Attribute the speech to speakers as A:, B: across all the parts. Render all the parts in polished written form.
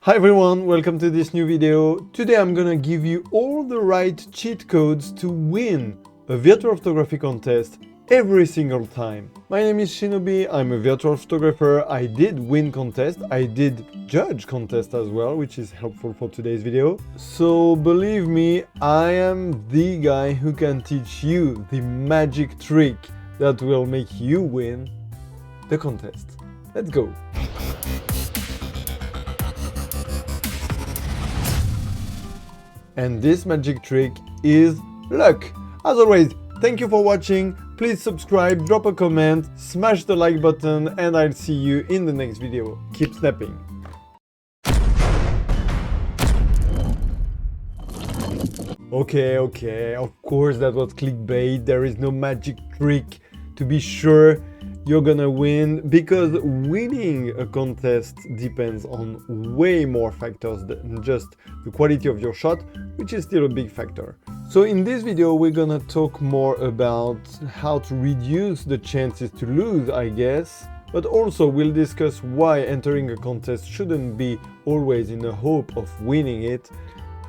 A: Hi everyone, welcome to this new video. Today I'm gonna give you all the right cheat codes to win a virtual photography contest every single time. My name is Shinobi, I'm a virtual photographer. I did win contests, I did judge contests as well, which is helpful for today's video. So believe me, I am the guy who can teach you the magic trick that will make you win the contest. Let's go! And this magic trick is luck. As always, thank you for watching. Please subscribe, drop a comment, smash the like button, and I'll see you in the next video. Keep snapping. Okay, of course that was clickbait. There is no magic trick to be sure you're gonna win, because winning a contest depends on way more factors than just the quality of your shot, which is still a big factor. So in this video we're gonna talk more about how to reduce the chances to lose, I guess, but also we'll discuss why entering a contest shouldn't be always in the hope of winning it.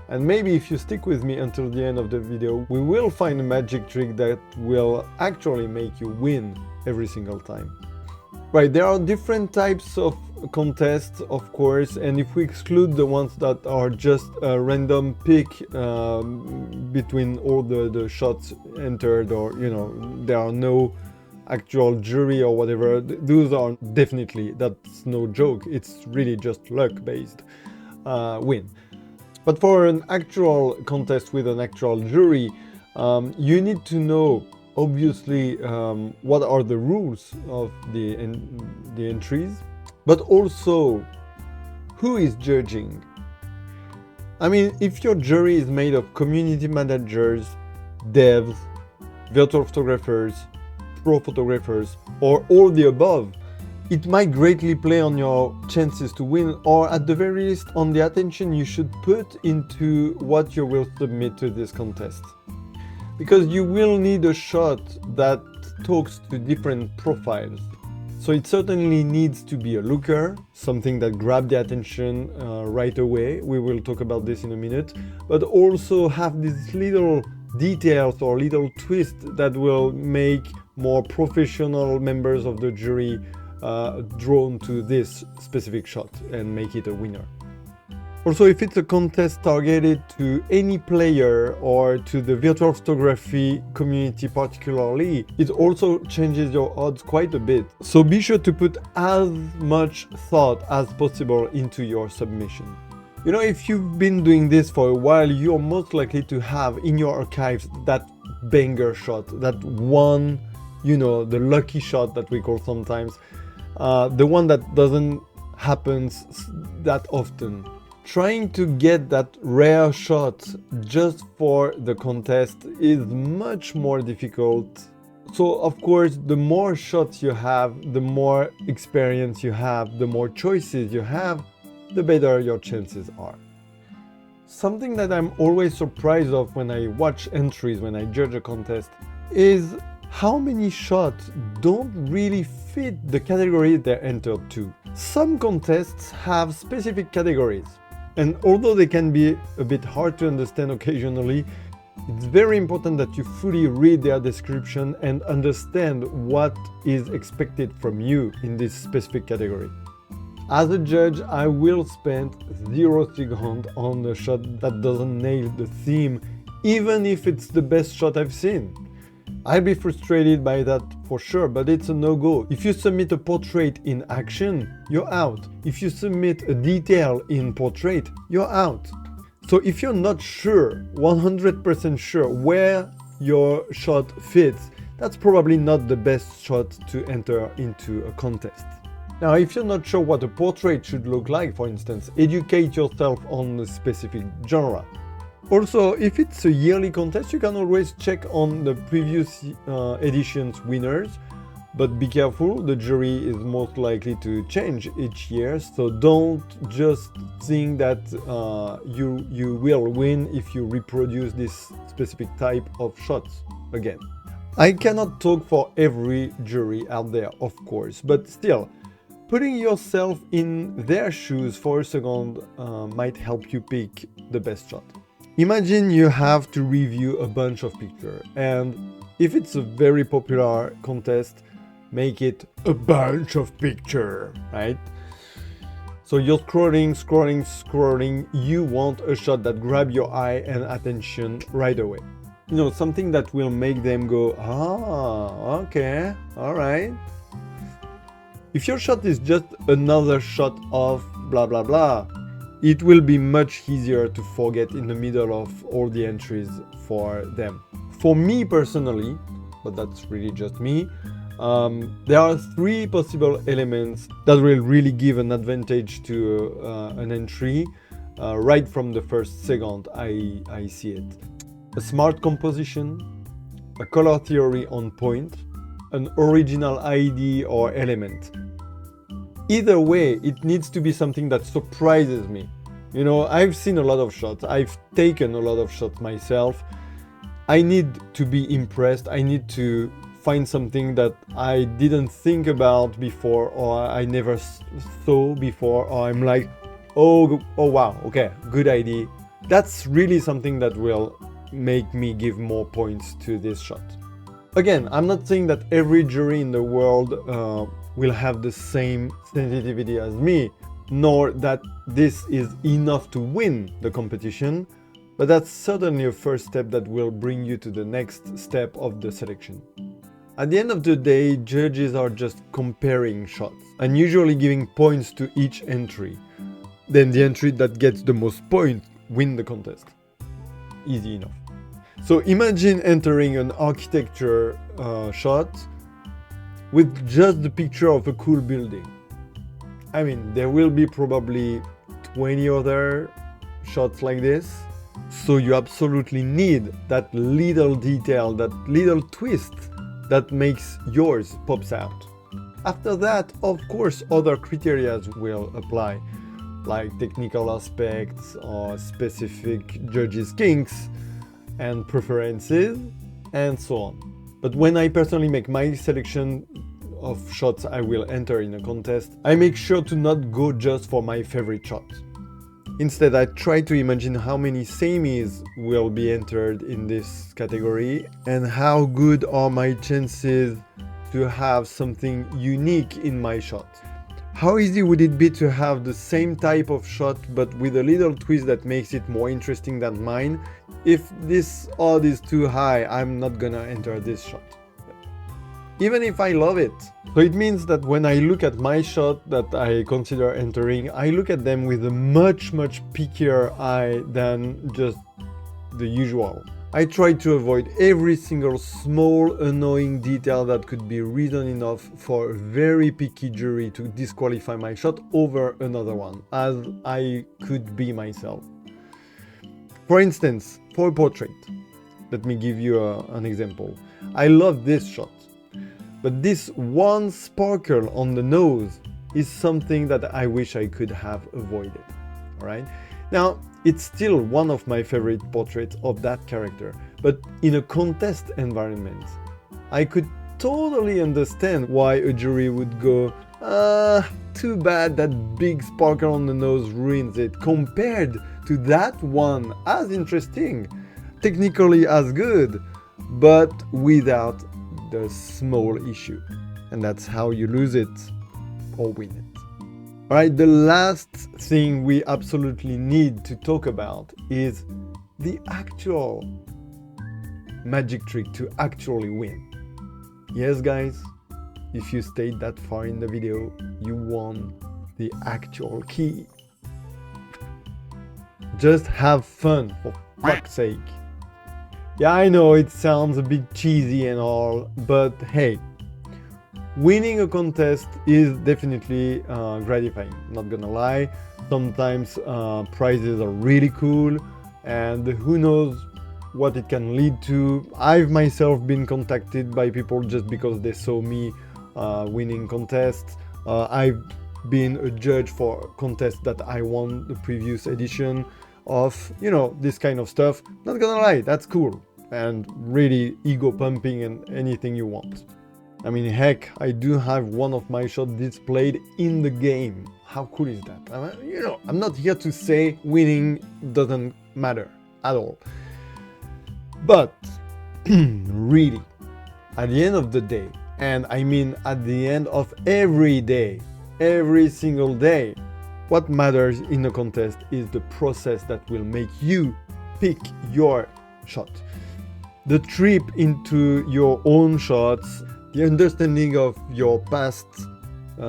A: And maybe if you stick with me until the end of the video, we will find a magic trick that will actually make you win every single time. Right, there are different types of contests, of course, and if we exclude the ones that are just a random pick between all the shots entered, or there are no actual jury or whatever, those are definitely, that's no joke, it's really just luck based win. But for an actual contest with an actual jury, you need to know, obviously, what are the rules of the entries, but also who is judging. I mean, if your jury is made of community managers, devs, virtual photographers, pro photographers, or all the above, it might greatly play on your chances to win, or at the very least on the attention you should put into what you will submit to this contest. Because you will need a shot that talks to different profiles. So it certainly needs to be a looker, something that grabs the attention right away. We will talk about this in a minute. But also have these little details or little twists that will make more professional members of the jury drawn to this specific shot and make it a winner. Also, if it's a contest targeted to any player or to the virtual photography community particularly, it also changes your odds quite a bit. So be sure to put as much thought as possible into your submission. You know, if you've been doing this for a while, you're most likely to have in your archives that banger shot, that one, the lucky shot that we call sometimes, the one that doesn't happen that often. Trying to get that rare shot just for the contest is much more difficult. So of course, the more shots you have, the more experience you have, the more choices you have, the better your chances are. Something that I'm always surprised of when I watch entries, when I judge a contest, is how many shots don't really fit the category they're entered to. Some contests have specific categories, and although they can be a bit hard to understand occasionally, it's very important that you fully read their description and understand what is expected from you in this specific category. As a judge, I will spend 0 seconds on a shot that doesn't nail the theme, even if it's the best shot I've seen. I'll be frustrated by that for sure, but it's a no-go. If you submit a portrait in action, you're out. If you submit a detail in portrait, you're out. So if you're not sure, 100% sure where your shot fits, that's probably not the best shot to enter into a contest. Now, if you're not sure what a portrait should look like, for instance, educate yourself on a specific genre. Also, if it's a yearly contest, you can always check on the previous edition's winners, but be careful, the jury is most likely to change each year, so don't just think that you will win if you reproduce this specific type of shots again. I cannot talk for every jury out there, of course, but still, Putting yourself in their shoes for a second might help you pick the best shot. Imagine you have to review a bunch of pictures, and if it's a very popular contest, make it a bunch of pictures, right? So you're scrolling, you want a shot that grabs your eye and attention right away. You know, something that will make them go, ah, okay, all right. If your shot is just another shot of blah blah blah, it will be much easier to forget in the middle of all the entries for them. For me personally, but that's really just me, there are 3 possible elements that will really give an advantage to an entry right from the first second I see it. A smart composition, a color theory on point, an original idea or element. Either way, it needs to be something that surprises me. You know, I've seen a lot of shots, I've taken a lot of shots myself. I need to be impressed, I need to find something that I didn't think about before, or I never saw before, or I'm like, oh wow, okay, good idea. That's really something that will make me give more points to this shot. Again, I'm not saying that every jury in the world will have the same sensitivity as me, nor that this is enough to win the competition, but that's certainly a first step that will bring you to the next step of the selection. At the end of the day, judges are just comparing shots and usually giving points to each entry. Then the entry that gets the most points win the contest. Easy enough. So imagine entering an architecture shot with just the picture of a cool building. I mean, there will be probably 20 other shots like this. So you absolutely need that little detail, that little twist that makes yours pops out. After that, of course, other criteria will apply, like technical aspects or specific judges' kinks and preferences, and so on. But when I personally make my selection of shots I will enter in a contest, I make sure to not go just for my favorite shot. Instead, I try to imagine how many samees will be entered in this category and how good are my chances to have something unique in my shot. How easy would it be to have the same type of shot but with a little twist that makes it more interesting than mine? If this odd is too high, I'm not gonna enter this shot, even if I love it. So it means that when I look at my shot that I consider entering, I look at them with a much pickier eye than just the usual. I try to avoid every single small annoying detail that could be reason enough for a very picky jury to disqualify my shot over another one, as I could be myself. For instance, for a portrait, let me give you an example. I love this shot, but this one sparkle on the nose is something that I wish I could have avoided. Alright? Now, it's still one of my favorite portraits of that character, but in a contest environment, I could totally understand why a jury would go, too bad that big sparkle on the nose ruins it, compared to that one as interesting, technically as good, but without the small issue. And that's how you lose it or win it. Alright, the last thing we absolutely need to talk about is the actual magic trick to actually win. Yes guys, if you stayed that far in the video, you won the actual key. Just have fun, for fuck's sake. Yeah, I know it sounds a bit cheesy and all, but hey, winning a contest is definitely gratifying, not gonna lie. Sometimes prizes are really cool, and who knows what it can lead to. I've myself been contacted by people just because they saw me winning contests. I've been a judge for contests that I won the previous edition of, you know, this kind of stuff. Not gonna lie, that's cool and really ego pumping and anything you want. I mean, heck, I do have one of my shots displayed in the game. How cool is that? I'm not here to say winning doesn't matter at all. But really, at the end of the day, and I mean at the end of every day, every single day, what matters in a contest is the process that will make you pick your shot. The trip into your own shots, the understanding of your past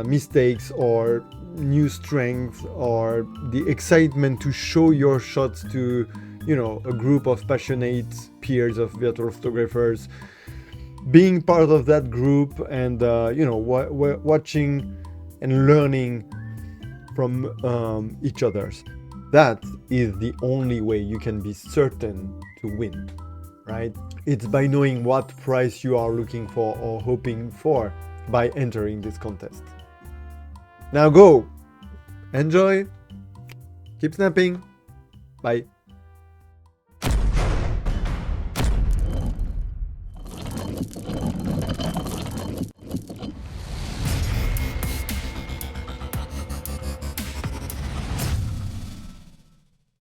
A: mistakes or new strengths, or the excitement to show your shots to, a group of passionate peers of virtual photographers, being part of that group and, watching and learning from each other's. That is the only way you can be certain to win. Right? It's by knowing what prize you are looking for or hoping for by entering this contest. Now go! Enjoy! Keep snapping! Bye!